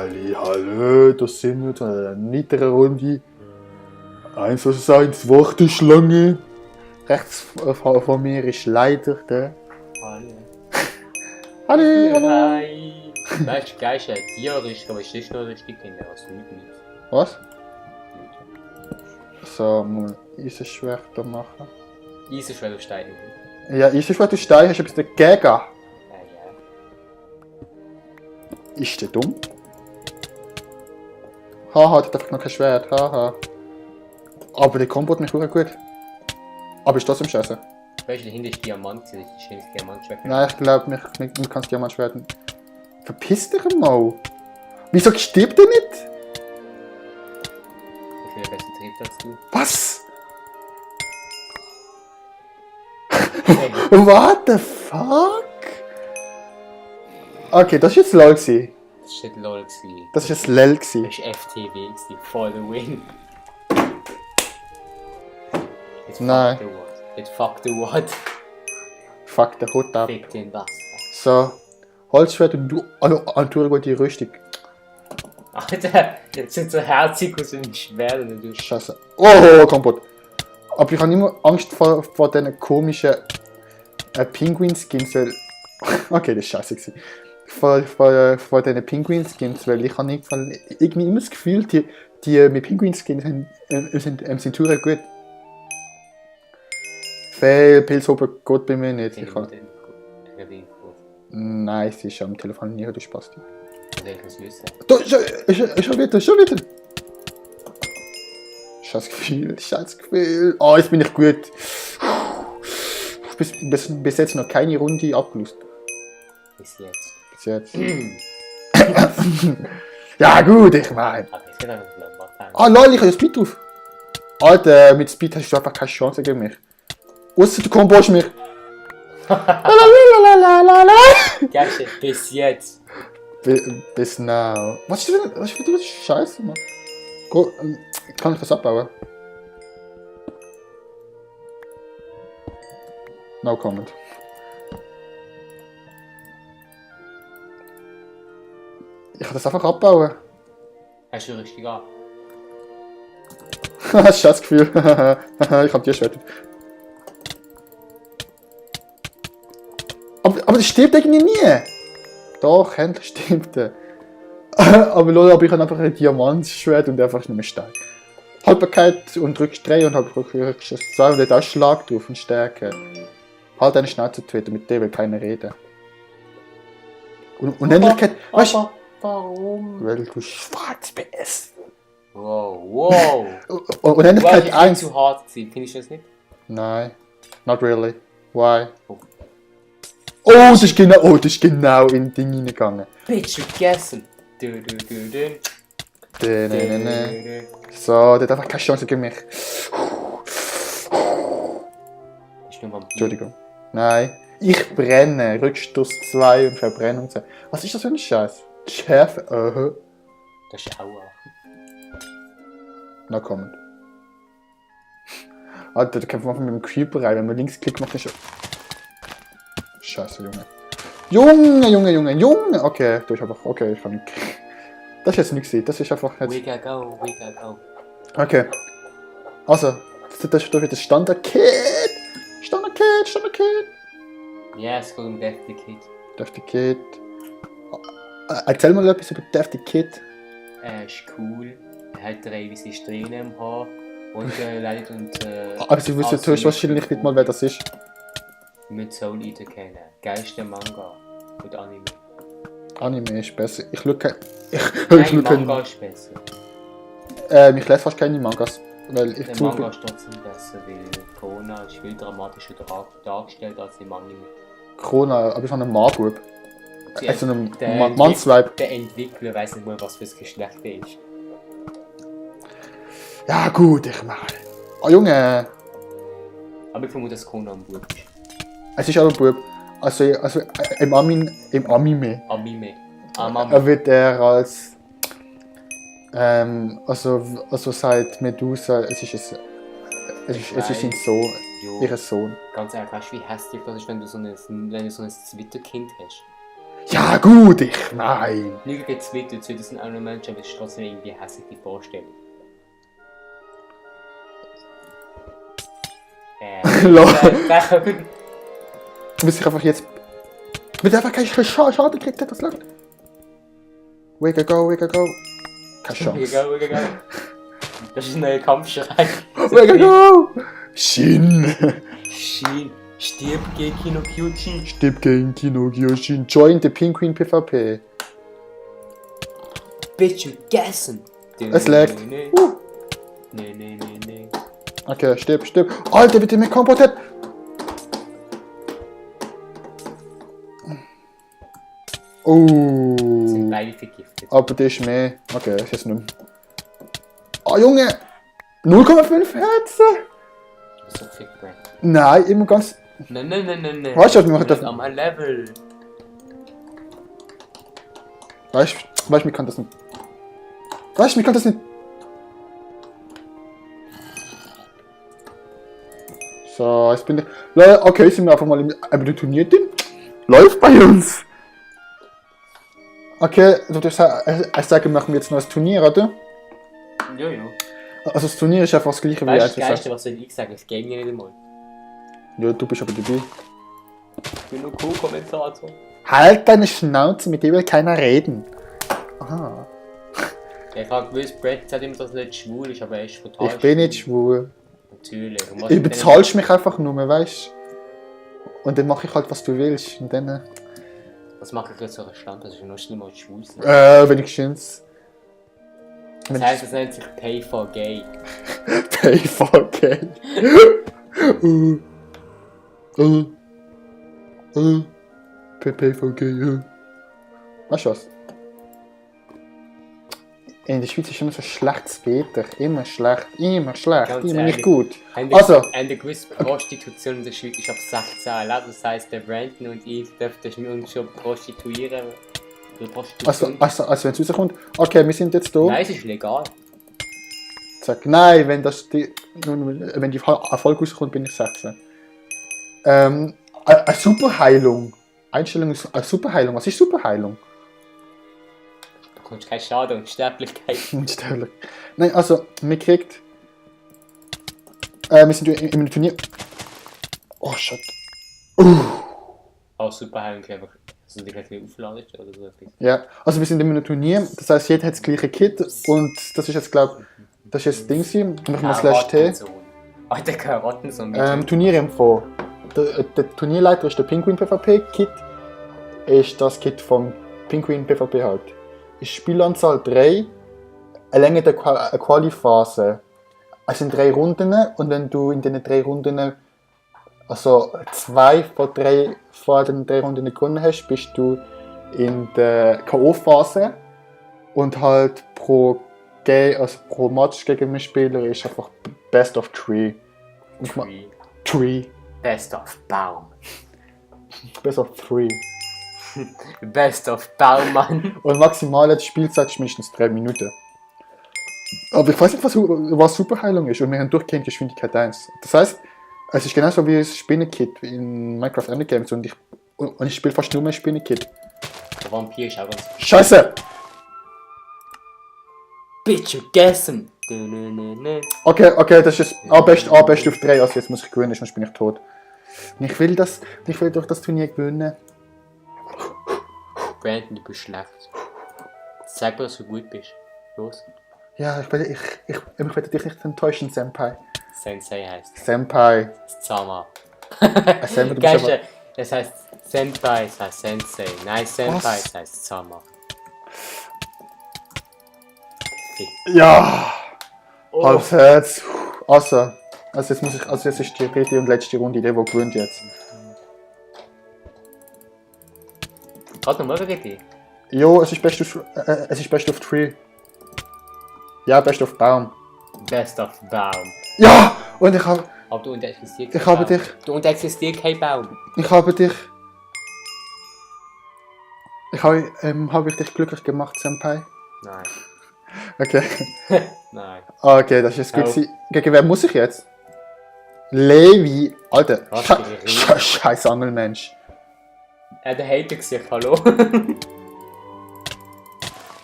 Hallo, da sind wir zu einer weiteren Runde. 1 vs 1 Warteschlange. Rechts von mir ist leider der. Hallo. Hallo. Hi. Weißt du, gleich ein Tier ist, aber ist das noch richtig in der nicht. Was? So, mal Eisenschwert da machen. Eisenschwert auf Stein. Ja, Eisenschwert auf Stein, hast du etwas dagegen? Ja. Ist der dumm? Haha, der hat einfach noch kein Schwert, haha. Aber der Kombo hat mich auch gut. Aber ist trotzdem scheiße. Weißt du, dahinter ist Diamant, das ist ein schönes Diamantschwert. Nein, ich glaube, man kann das Diamantschwert nicht. Verpiss dich mal! Wieso stirbt er nicht? Ich will besser trifft als du. Was? What the fuck? Okay, das war jetzt LOL. Das war nicht LOL. Das war jetzt LEL. Das war FTW, for the win. Jetzt Nein. Fuck the what? Jetzt fuck the what? Fuck, der Hut ab. Fick den was. So. Holzschwert und du. Eine gute Rüstung. Alter, jetzt sind so herzig aus dem Schwert und du. Scheiße. Oh, kaputt. Aber ich habe immer Angst vor diesen komischen Pinguin-Skins. Okay, das ist scheiße gewesen. Vor diesen Pinguin-Skins, weil ich habe irgendwie immer das Gefühl, die mit Pinguin-Skins sind sehr gut. Fail, Pilzhofer geht bei mir nicht. Nein, sie ist am Telefonieren, du Spasti. Da, schon wieder. Scheiß Gefühl. Oh, jetzt bin ich gut. Bis jetzt noch keine Runde abgelöst. Bis jetzt. Bis jetzt. Ja gut, ich meine. Ah lol, ich habe Speed drauf. Alter, mit Speed hast du einfach keine Chance gegen mich. Ausser du kombost mich. Gäste, bis jetzt. Bis now. Was ist für das Scheiße, Mann? Kann ich das abbauen? No comment. Ich kann das einfach abbauen. Hast du richtig an? Scheißgefühl. Ich hab die Schwert. Aber das stirbt irgendwie nie. Doch, endlich stirbt er. Aber Leute, ich habe einfach ein Diamantschwert und einfach nicht mehr Stein. Haltbarkeit und drückst 3 und drückst 2 und da ist Schlag drauf und Stärke. Halt deine Schnauze, Twitter, mit dir will keiner reden. Und Unendlichkeit, weißt du? Warum? Weil du schwarz bist. Wow. Unendlichkeit 1. Zu hart gewesen, findest du das nicht? Nein, not really. Why? Oh, das ist genau in das Ding reingegangen. Bitch, vergessen. So, der hat einfach keine Chance gegen mich. Entschuldigung. Nein. Ich brenne. Rückstoß 2 und Verbrennung 2. Was ist das für ein Scheiß? Schärfe. Das ist Aua. No comment. Alter, da kämpft man mit dem Creeper rein. Wenn man Linksklick macht, ist schon. Scheiße, Junge. Okay, du hast einfach. Okay, ich kann nicht. Das ist jetzt nichts. Das ist einfach jetzt. We gotta go. Okay. Also, das ist doch wieder Standard-Kit. Ja, es geht um Defty Kid. Defty Kid. Erzähl mal etwas über Defty Kid. Er ist cool. Er hat 3 weiße Strähnen im Haar. Und leidet und. Aber sie wissen natürlich wahrscheinlich nicht mal, wer das ist. Mit Soul Eater kennen. Geilster Manga. Und Anime. Anime ist besser. Ich schaue Manga ist besser. Ich lese fast keine Mangas. Weil ich Der Manga ist trotzdem besser, weil Corona ist viel dramatischer dargestellt als im Anime. Corona, aber ich habe einen Marbub. Also einen Der Mannsweib. Der Entwickler weiß nicht mal, was für ein Geschlecht er ist. Ja gut, ich meine. Oh Junge. Aber ich vermute, dass Corona ein Bub ist. Es ist aber ein Bub. Also im Anime. Wird er als. Also sagt Medusa, es ist sein Sohn. Jo. Ihr Sohn. Ganz ehrlich, weißt du, wie hässlich das ist, wenn du so ein Zwitterkind hast? Ja gut, ich mein. Lüge geht zu weit, und das sind auch noch Menschen, aber es ist trotzdem irgendwie eine hässliche Vorstellung. Lol. Bis ich einfach jetzt... Mit einfach keinen Schaden gekriegt hat, das läuft. Wiggle go, wiggle go. Keine Chance. Wiggle go. Das ist ein neuer Kampfschrei. Wiggle go! Shin! Shin, stirb gegen Kinokyojin. Stirb gegen Kinokyojin. Join the Penguin PvP. Bitch, gegessen. Es laggt. Nee. Okay, stirb. Alter, bitte mit Kompotet! Sind Oh. beide vergiftet. Aber das ist mehr. Okay, das ist jetzt nicht mehr. Oh Junge! 0,5 Herzen! So fick, Brent. Nein, immer ganz. Nein. Weißt du, was wir machen das? dürfen? Am Level. Weißt du, mir kann das nicht. Weißt du, mir kann das nicht. So, jetzt bin ich. Okay, sind wir einfach mal im Turnier drin. Läuft bei uns! Okay, du darfst sagen, machen wir jetzt noch ein Turnier, oder? Ja. Also das Turnier ist einfach das gleiche wie Weißt du, jetzt. das Geilste, was soll ich sagen? Das Game nicht einmal. Ja, du bist aber dabei. Ich bin nur Co-Kommentator. Halt deine Schnauze, mit dir will keiner reden. Aha. Ich habe gewusst, Brett sagt immer, dass er nicht schwul ist, aber er ist total Ich bin nicht schwul. Natürlich. Und was Du mit bezahlst mich einfach nur, weißt du? Und dann mache ich halt, was du willst. Und dann. Was mache ich jetzt so einen Stand, dass ich noch niemals schwul sind? Wenigstens. Das heisst, es nennt sich Pay for Gay. Pay for gay. Pay for gay. Weißt du was? In der Schweiz ist immer so schlechtes Wetter. Immer schlecht, immer Ganz immer nicht ehrlich. gut. Also. Also. Eine gewisse Prostitution in der Schweiz ist ab 16 Jahre. Das heisst, der Brandon und ich dürfen uns schon prostituieren. Oder Prostitution. Also wenn es rauskommt. Okay, wir sind jetzt da. Nein, es ist legal. Sag, nein, wenn die Erfolg rauskommt, bin ich 16. Eine Superheilung. Einstellung ist eine Superheilung. Was ist Superheilung? Du bekommst keinen Schaden und Sterblichkeit. Unsterblich. Nein, also, wir kriegt. Wir sind in einem Turnier. Oh, shit. Oh, Superheilung einfach. Also dich halt nicht aufladen oder so etwas. Ja, also wir sind in einem Turnier. Das heisst, jeder hat das gleiche Kit. Und das ist jetzt, glaube ich, das ist jetzt das Ding. Machen wir Slash T. Alter, Karottensohn. Turnierinfo. Der Turnierleiter ist der Penguin PvP. Kit ist das Kit vom Penguin PvP halt. Ist Spielanzahl 3. Eine Länge der Quali-Phase. Es sind 3 Runden und wenn du in den 3 Runden, also 2 von den 3 Runden gewonnen hast, bist du in der K.O.-Phase und halt pro Match gegen einen Spieler ist einfach Best of 3. Tree. Best of Baum. Best of 3. Best of Baum, Mann. Und maximale Spielzeit ist mindestens 3 Minuten. Aber ich weiß nicht, was Superheilung ist. Und wir haben durchgehend Geschwindigkeit 1. Das heißt, es ist genauso wie das Spinnenkit in Minecraft Epic Games. Und ich spiele fast nur mehr Spinnenkit. Der Vampir ist auch ganz... Scheiße! Bitch, gegessen! Okay, das ist jetzt best auf 3. Also jetzt muss ich gewinnen, sonst bin ich tot. Und ich will durch das Turnier gewinnen. Brandon, du bist schlecht. Sag mir, dass du gut bist. Los. Ja, ich werde dich nicht enttäuschen, Senpai. Sensei heißt Senpai. Sama. Senpai, du bist aber... Es heißt Senpai, es heißt Sensei. Nein, Senpai, Was? es heißt Sama. Ja! Oh. Halbes Herz. Also jetzt ist die dritte und letzte Runde, der gewinnt jetzt. Hat noch mal richtig? Jo, es ist best of 3. Ja, best of Baum. Best of Baum. Ja! Und ich habe... Aber du existierst Ich habe dich... Du existierst kein Baum. Ich habe dich... Habe ich dich glücklich gemacht, Senpai? Nein. Okay. Nein. Okay, das ist gut. Oh. Gegen wer muss ich jetzt? Levi. Alter. Was, gegen Levi? Scheiß Angelmensch. Der Hater gesagt, hallo.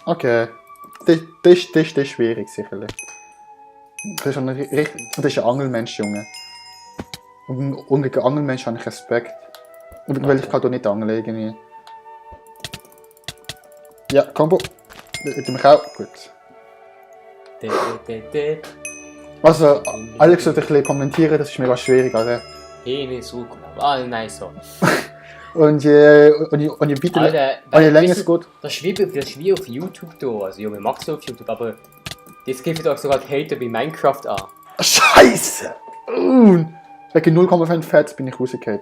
Okay. Das ist schwierig, sicherlich. Das ist ein Angelmensch, Junge. Und gegen Angelmensch habe ich Respekt. Weil ich kann hier nicht angeln, irgendwie. Ja, Combo. Gib mich auch. Gut. Also, Alex sollte ein bisschen kommentieren, das ist mega schwierig, oder? Penis, Rucola. Ah, nein, so. Und je weiter, Alter, je länger es geht. Das ist wie auf YouTube da. Also, ja, wir machen es auf YouTube, aber das gibt auch sogar Hater bei Minecraft an. Scheiße! Wegen 0,5 Fett bin ich rausgefallen.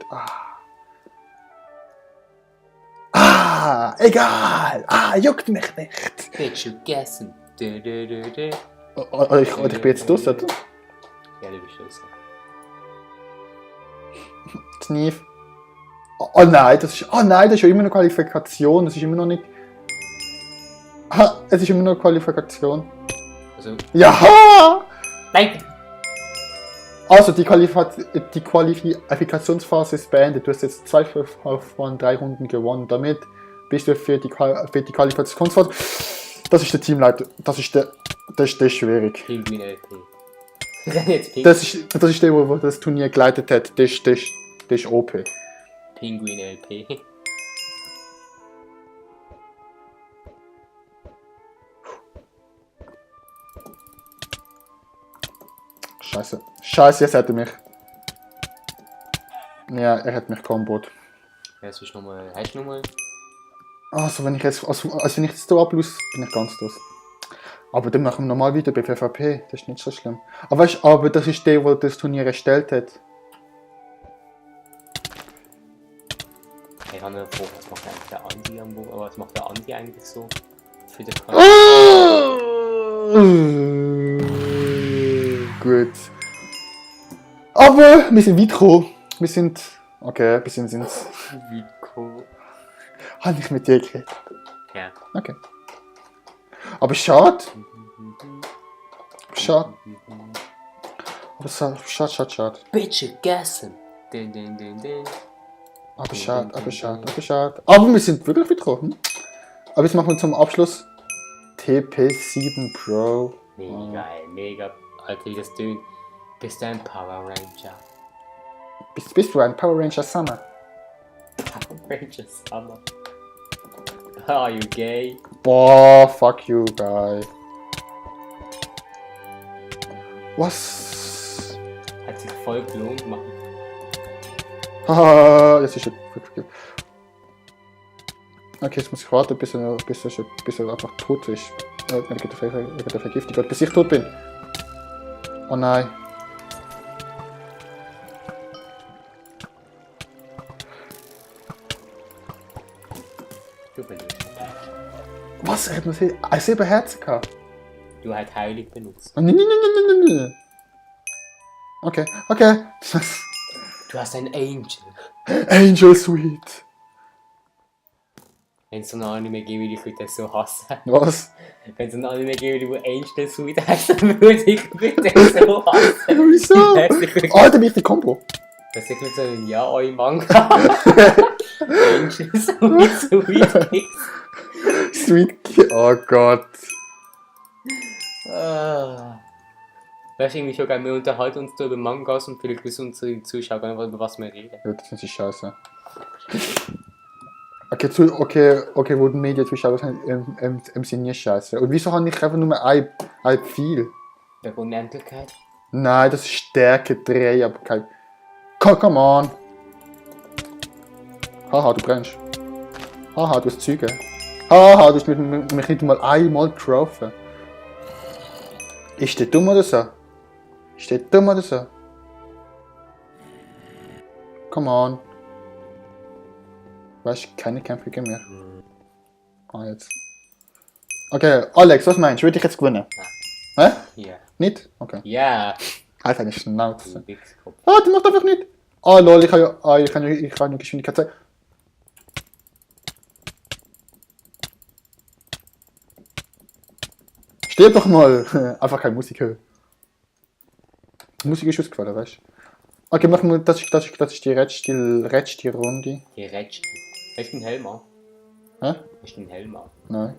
Egal! Juckt mich nicht! Bitch, you guessing. Oder ich bin jetzt draussen, oder? Ja, du bist draussen. Sneef. Oh nein, das ist ja immer noch Qualifikation. Das ist immer noch nicht. Es ist immer noch Qualifikation. Also. Ja! Nein! Also die Qualifikationsphase ist beendet. Du hast jetzt 2 von 3 Runden gewonnen. Damit bist du für die Qualifikationsphase. Das ist der Teamleiter. Das ist schwierig. Pinguin LP. Das ist der, der das Turnier geleitet hat. Das ist OP. Pinguin LP. Scheiße, jetzt hat er mich. Ja, er hat mich kombot. Hast du nochmal? Also wenn ich jetzt hier ablöse, bin ich ganz los. Aber dann machen wir normal wieder bei PvP, das ist nicht so schlimm. Aber weißt du, das ist der, der das Turnier erstellt hat. Ich habe eine Frage, was macht eigentlich der Andi am Buch? Aber was macht der Andi eigentlich so? Für den Kanal? Gut. Aber wir sind weit gekommen. Wir sind. Okay, ein bisschen sind's. Vico. Habe ich mit dir geredet? Ja. Okay. Aber schade. Schade. Aber schade. Bitch, gegessen. Aber schade. Aber wir sind wirklich weit gekommen. Aber jetzt machen wir zum Abschluss TP7 Pro. Mega geil, mega. Alter, wie das tönt. Bist du ein Power Ranger? Bist du ein Power Ranger Summer? Power Ranger Summer. Are you gay? Boah, fuck you, guy. Was? Hat sich voll gelohnt, Mann. Haha, jetzt ist er. Okay, jetzt muss ich warten, bis er einfach tot ist. Wegen der Vergiftung. Oder bis ich tot bin. Oh nein. Du benutzt. Was? Er hat noch 7 Herzen gehabt. Du hast heilig benutzt. Oh, nein. Okay. Du hast ein Angel. Angel Sweet. Wenn es so ein Anime gäbe, ich würde das so hassen. Was? Wenn es ein Anime gäbe, wo Angel Sweet heißt, dann würde ich das so hassen. Wieso? Alter, wie ist die Combo? Das ist nicht so ein Ja-Oi-Manga. Angel Sweet Kiss. Sweet. Oh Gott. Weißt du, irgendwie schon gerne, wir unterhalten uns da über Mangas und vielleicht wissen unsere Zuschauer gar nicht, über was wir reden. Ja, das ist scheiße. Okay, wo die Medienzuschauer sind, sind nicht scheiße. Und wieso habe ich einfach nur ein Pfeil? Der Unendlichkeit? Nein, das ist Stärke 3, aber kein. Come on! Haha, du brennst. Haha, du hast Züge. Haha, du hast mich nicht mal einmal getroffen. Ist der dumm oder so? Come on. Weißt du, keine Kämpfe mehr. Jetzt. Okay, Alex, was meinst du? Würde ich jetzt gewinnen? Hä? Ja. Nicht? Okay. Ja. Alter, eine Schnauze. Wichskopf. Die macht einfach nicht. Lol, ich kann ja Geschwindigkeit zeigen. Stirb doch mal! Einfach keine Musik hören. Die Musik ist ausgefallen, weißt du? Okay, machen wir, das ist die letzte Runde. Die Rätschel. Hast du einen Helm an? Hä? Hast du einen Helm an? Nein.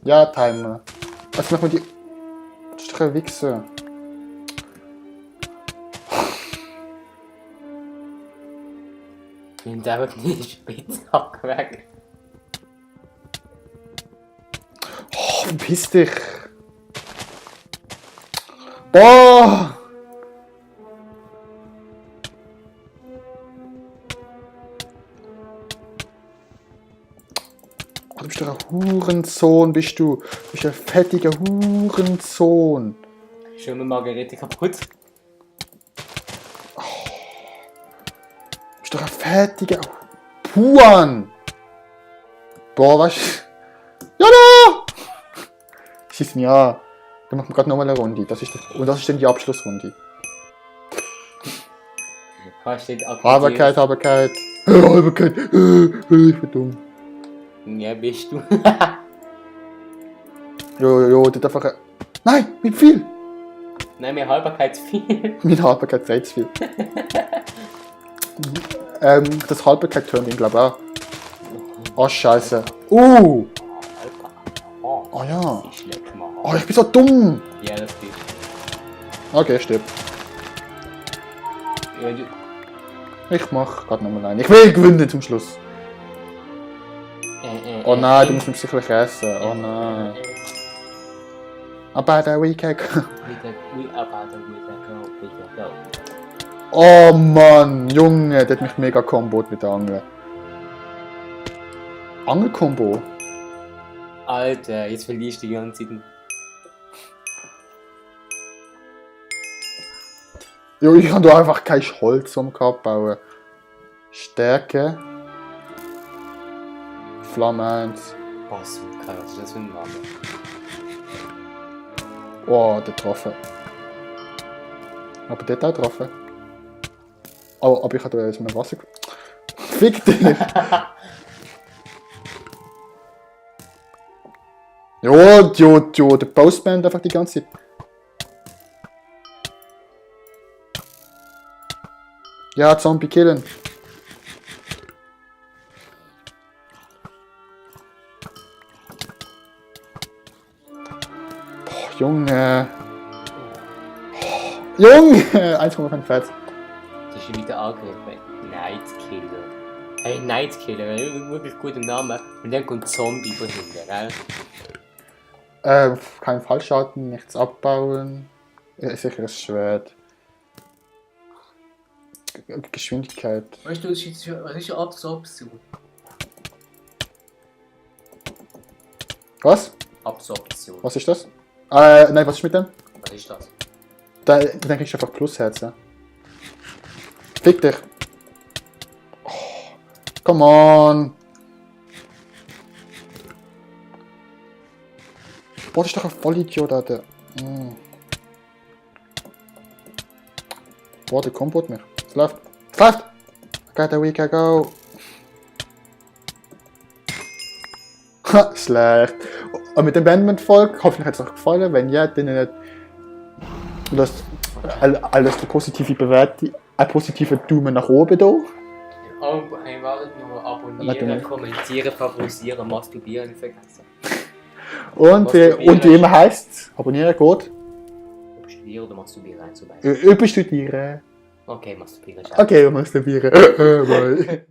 Ja, Timer. Also mach mal die... Das ist doch ein Wichser. Ich nehme einfach die Spitzhacke weg. Oh, verpiss dich. Boah! Oh, du bist doch ein Hurensohn, bist du. Du bist ein fettiger Hurensohn. Schon mit Margarete kaputt. Du bist doch ein fettiger Puan. Boah, was? Ja, da! Schieß mich an. Dann machen wir gerade nochmal eine Runde. Und das ist dann die Abschlussrunde. Halberkeit, Halberkeit. Halberkeit. Ich bin dumm. Ja, bist du. Jo, das ist einfach ein... Nein, mit viel. Nein, mir Halberkeit zu viel. Mit Halberkeit reizt viel. Das Halberkeit tönt ihn, glaube ich, auch. Oh, scheiße. Oh ja. Oh, ich bin so dumm. Ja, das bist Okay, stirb. du. Ja, du. Ich mach gerade nochmal einen. Ich will gewinnen zum Schluss. Oh nein, du musst mich sicherlich essen. Oh nein. Aber der Weekend. Oh Mann, Junge, der hat mich mega kombot mit der Angel. Angelkombo? Alter, jetzt verlierst du die ganze Zeit. Jo, ich kann da einfach kein Holz abbauen. Stärke. Flamme 1. Was ist das für ein Name? Oh, der getroffen. Aber der hat auch getroffen. Oh, aber ich hatte jetzt mein Wasser. Fick dich! Jo, der Postman einfach die ganze Zeit. Ja, Zombie killen. Boah, Junge. Junge! 1,5 Fett. Das ist wieder angegriffen. Nightskiller. Hey, Nightskiller, wirklich guter Name. Und dann kommt Zombie von hinten, gell? Kein Fallschaden, nichts abbauen. Sicheres Schwert. Geschwindigkeit. Weißt du, was ist eine Absorption? Was? Absorption. Was ist das? Nein, was ist mit dem? Was ist das? Da denke ich einfach Plusherzen. Fick dich. Oh, come on. Boah, das ist doch ein Vollidiot, Alter. Boah, der kommt mich. Es läuft. Es läuft! Okay, there we can go. Ha, schlecht. Und mit dem Bandment-Folge, hoffentlich hat es euch gefallen. Wenn ja, dann lasst alles die positive Bewertung, ein positiver Daumen nach oben da. Oh, hey, wartet nur, abonnieren, kommentieren, favorisieren, masturbieren, nicht vergessen. Und wie immer heisst, abonnieren geht. Studieren oder masturbieren einzubeißen? Überstudieren. Okay, masturbieren. Okay, masturbieren. Bye.